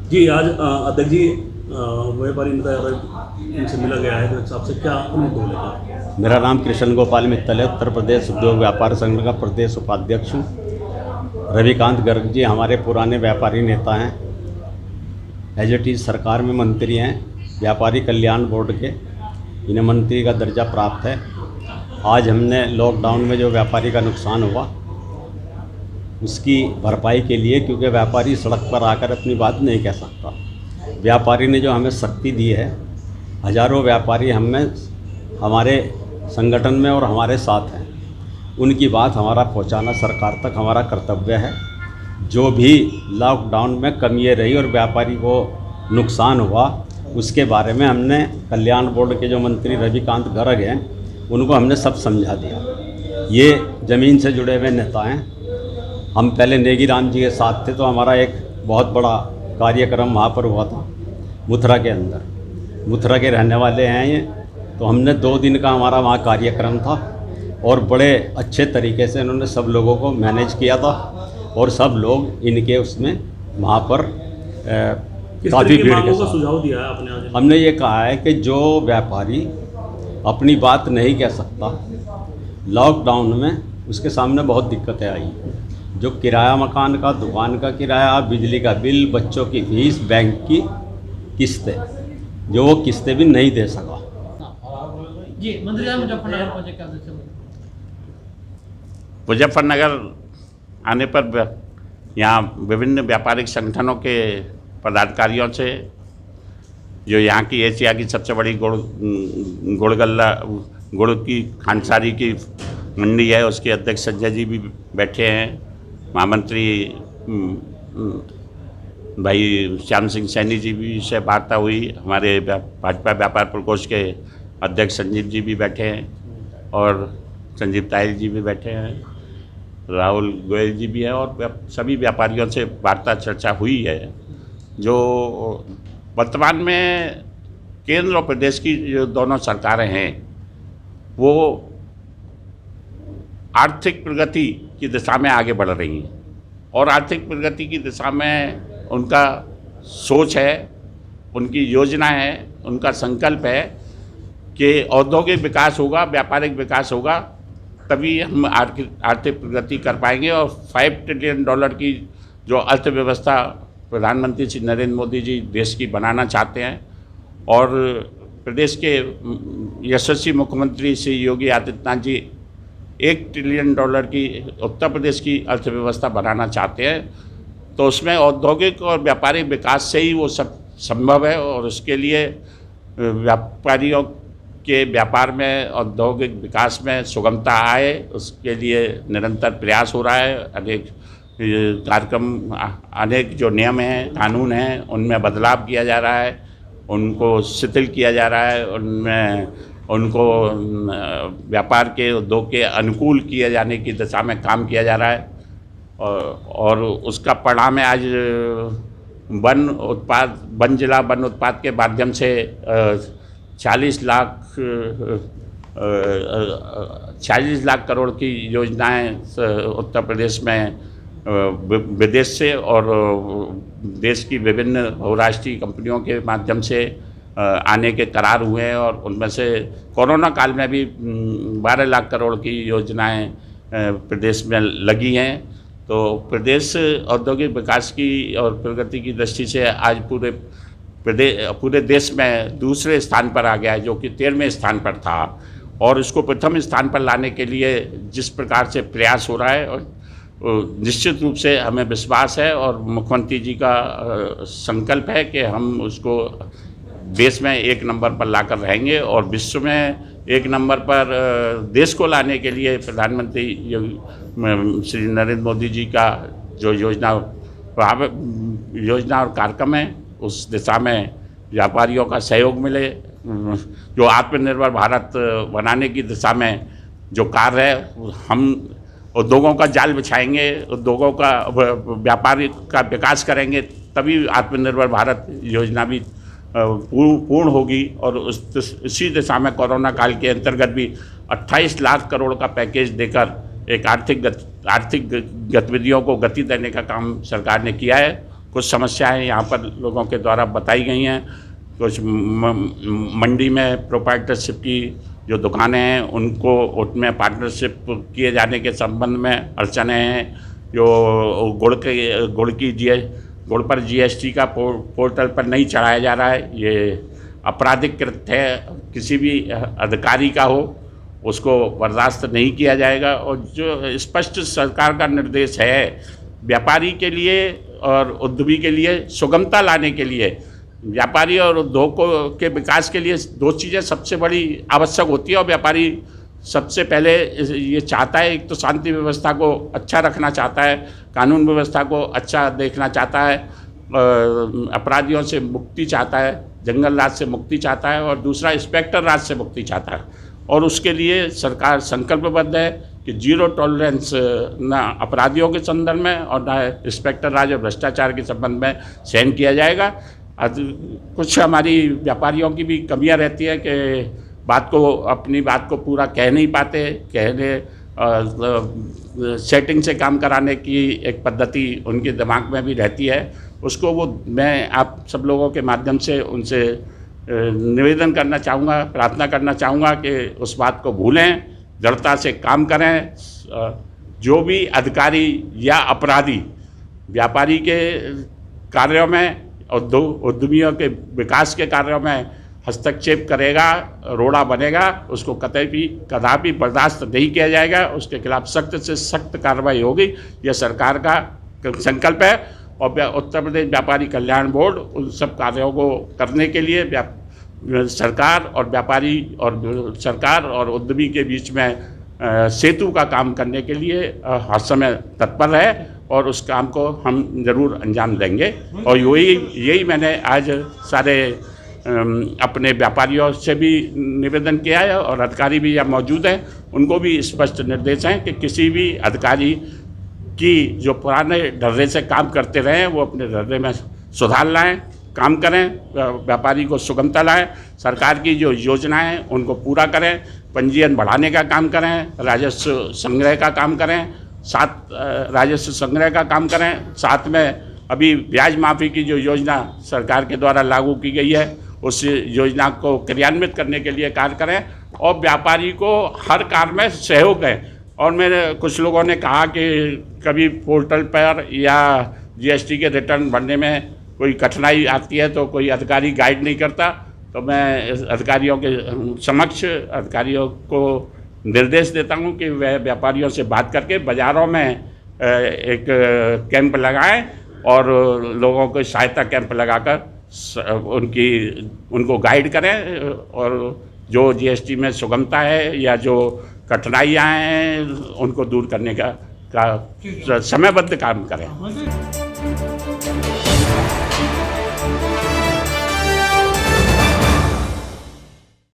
जी, आज अध्यक्ष जी व्यापारी नेता इनसे मिला गया है, तो आपसे क्या मुद्दे लेकर? मेरा नाम कृष्ण गोपाल मित्तल है। उत्तर प्रदेश उद्योग व्यापार संघ का प्रदेश उपाध्यक्ष हूँ। रविकांत गर्ग जी हमारे पुराने व्यापारी नेता हैं, एज इट इज़ सरकार में मंत्री हैं, व्यापारी कल्याण बोर्ड के, इन्हें मंत्री का दर्जा प्राप्त है। आज हमने लॉकडाउन में जो व्यापारी का नुकसान हुआ उसकी भरपाई के लिए, क्योंकि व्यापारी सड़क पर आकर अपनी बात नहीं कह सकता, व्यापारी ने जो हमें शक्ति दी है, हजारों व्यापारी हमारे संगठन में और हमारे साथ हैं, उनकी बात हमारा पहुंचाना सरकार तक हमारा कर्तव्य है। जो भी लॉकडाउन में कमियाँ रही और व्यापारी को नुकसान हुआ उसके बारे में हमने कल्याण बोर्ड के जो मंत्री रविकांत गर्ग हैं उनको हमने सब समझा दिया। ये ज़मीन से जुड़े हुए नेता हैं। हम पहले नेगी राम जी के साथ थे, तो हमारा एक बहुत बड़ा कार्यक्रम वहाँ पर हुआ था मथुरा के अंदर। मथुरा के रहने वाले हैं ये, तो हमने 2 दिन का हमारा वहाँ कार्यक्रम था और बड़े अच्छे तरीके से इन्होंने सब लोगों को मैनेज किया था और सब लोग इनके उसमें वहाँ पर काफ़ी भीड़ के साथ सुझाव दिया है आपने आज? हमने ये कहा है कि जो व्यापारी अपनी बात नहीं कह सकता, लॉकडाउन में उसके सामने बहुत दिक्कतें आई। जो किराया मकान का, दुकान का किराया, बिजली का बिल, बच्चों की फीस, बैंक की किस्तें, जो वो किस्तें भी नहीं दे सका। जी, मंत्री साहब मुजफ्फरनगर पहुंचे, क्या दृश्य? मुजफ्फरनगर आने पर यहाँ विभिन्न व्यापारिक संगठनों के पदाधिकारियों से, जो यहाँ की एशिया की सबसे बड़ी गुड़ की खानसारी की मंडी है, उसके अध्यक्ष संजय जी भी बैठे हैं। महामंत्री भाई श्याम सिंह सैनी जी भी से वार्ता हुई। हमारे भाजपा व्यापार प्रकोष्ठ के अध्यक्ष संजीव जी भी बैठे हैं और संजीव तायल जी भी बैठे हैं, राहुल गोयल जी भी हैं और सभी व्यापारियों से वार्ता चर्चा हुई है। जो वर्तमान में केंद्र और प्रदेश की जो दोनों सरकारें हैं वो आर्थिक प्रगति की दिशा में आगे बढ़ रही हैं और आर्थिक प्रगति की दिशा में उनका सोच है, उनकी योजना है, उनका संकल्प है कि औद्योगिक विकास होगा, व्यापारिक विकास होगा, तभी हम आर्थिक प्रगति कर पाएंगे। और $5 ट्रिलियन की जो अर्थव्यवस्था प्रधानमंत्री श्री नरेंद्र मोदी जी देश की बनाना चाहते हैं और प्रदेश के यशस्वी मुख्यमंत्री श्री योगी आदित्यनाथ जी $1 ट्रिलियन की उत्तर प्रदेश की अर्थव्यवस्था बनाना चाहते हैं, तो उसमें औद्योगिक और व्यापारिक विकास से ही वो सब संभव है। और उसके लिए व्यापारियों के व्यापार में, औद्योगिक विकास में सुगमता आए, उसके लिए निरंतर प्रयास हो रहा है। अनेक कार्यक्रम, अनेक जो नियम हैं, कानून हैं, उनमें बदलाव किया जा रहा है, उनको शिथिल किया जा रहा है, उनमें उनको व्यापार के, उद्योग के अनुकूल किए जाने की दिशा में काम किया जा रहा है। और उसका परिणाम है आज वन जिला वन उत्पाद के माध्यम से 40 लाख करोड़ की योजनाएं उत्तर प्रदेश में विदेश से और देश की विभिन्न बहुराष्ट्रीय कंपनियों के माध्यम से आने के करार हुए हैं और उनमें से कोरोना काल में भी 12 लाख करोड़ की योजनाएं प्रदेश में लगी हैं। तो प्रदेश औद्योगिक विकास की और प्रगति की दृष्टि से आज पूरे देश में दूसरे स्थान पर आ गया है, जो कि 13वें स्थान पर था, और इसको प्रथम स्थान पर लाने के लिए जिस प्रकार से प्रयास हो रहा है, और निश्चित रूप से हमें विश्वास है और मुख्यमंत्री जी का संकल्प है कि हम उसको देश में 1 नंबर पर लाकर रहेंगे और विश्व में 1 नंबर पर देश को लाने के लिए प्रधानमंत्री श्री नरेंद्र मोदी जी का जो योजना और कार्यक्रम है, उस दिशा में व्यापारियों का सहयोग मिले। जो आत्मनिर्भर भारत बनाने की दिशा में जो कार्य है, हम उद्योगों का जाल बिछाएंगे, उद्योगों का व्यापार का विकास करेंगे, तभी आत्मनिर्भर भारत योजना भी पूर्ण होगी। और इसी दिशा में कोरोना काल के अंतर्गत भी 28 लाख करोड़ का पैकेज देकर एक आर्थिक गतिविधियों को गति देने का काम सरकार ने किया है। कुछ समस्याएं यहाँ पर लोगों के द्वारा बताई गई हैं। कुछ मंडी में प्रोप्राइटरशिप की जो दुकानें हैं उनको उनमें पार्टनरशिप किए जाने के संबंध में अड़चनें हैं। जो गुड़ पर जीएसटी का पोर्टल पर नहीं चढ़ाया जा रहा है, ये आपराधिक कृत्य है। किसी भी अधिकारी का हो उसको बर्दाश्त नहीं किया जाएगा। और जो स्पष्ट सरकार का निर्देश है व्यापारी के लिए और उद्यमी के लिए सुगमता लाने के लिए, व्यापारी और उद्योग के विकास के लिए दो चीज़ें सबसे बड़ी आवश्यक होती है। और व्यापारी सबसे पहले ये चाहता है, एक तो शांति व्यवस्था को अच्छा रखना चाहता है, कानून व्यवस्था को अच्छा देखना चाहता है, अपराधियों से मुक्ति चाहता है, जंगल राज से मुक्ति चाहता है, और दूसरा इंस्पेक्टर राज से मुक्ति चाहता है। और उसके लिए सरकार संकल्पबद्ध है कि जीरो टॉलरेंस ना अपराधियों के संदर्भ में और ना इंस्पेक्टर राज और भ्रष्टाचार के संबंध में सहन किया जाएगा। कुछ हमारी व्यापारियों की भी कमियां रहती है कि अपनी बात को पूरा कह नहीं पाते, सेटिंग से काम कराने की एक पद्धति उनके दिमाग में भी रहती है। उसको मैं आप सब लोगों के माध्यम से उनसे निवेदन करना चाहूँगा, प्रार्थना करना चाहूँगा कि उस बात को भूलें, दृढ़ता से काम करें। जो भी अधिकारी या अपराधी व्यापारी के कार्यों में, उद्यमियों के विकास के कार्यों में हस्तक्षेप करेगा, रोड़ा बनेगा, उसको कदापि बर्दाश्त नहीं किया जाएगा। उसके खिलाफ सख्त से सख्त कार्रवाई होगी, यह सरकार का संकल्प है। और उत्तर प्रदेश व्यापारी कल्याण बोर्ड उन सब कार्यों को करने के लिए सरकार और उद्यमी के बीच में सेतु का काम करने के लिए हर समय तत्पर है, और उस काम को हम ज़रूर अंजाम देंगे। और यही मैंने आज सारे अपने व्यापारियों से भी निवेदन किया है, और अधिकारी भी यहाँ मौजूद हैं, उनको भी स्पष्ट निर्देश हैं कि किसी भी अधिकारी की जो पुराने ढर्रे से काम करते रहे हैं वो अपने ढर्रे में सुधार लाएं, काम करें, व्यापारी को सुगमता लाएं, सरकार की जो योजनाएं हैं उनको पूरा करें, पंजीयन बढ़ाने का काम करें, राजस्व संग्रह का काम करें, साथ में अभी ब्याज माफ़ी की जो योजना सरकार के द्वारा लागू की गई है उस योजना को क्रियान्वित करने के लिए कार्य करें, और व्यापारी को हर कार्य में सहयोग दें। और मेरे कुछ लोगों ने कहा कि कभी पोर्टल पर या जीएसटी के रिटर्न भरने में कोई कठिनाई आती है तो कोई अधिकारी गाइड नहीं करता, तो मैं अधिकारियों के समक्ष अधिकारियों को निर्देश देता हूं कि वह व्यापारियों से बात करके बाज़ारों में एक कैंप लगाएं और लोगों को सहायता कैंप लगाकर उनको गाइड करें, और जो जीएसटी में सुगमता है या जो कठिनाइयाँ हैं उनको दूर करने का समयबद्ध काम करें।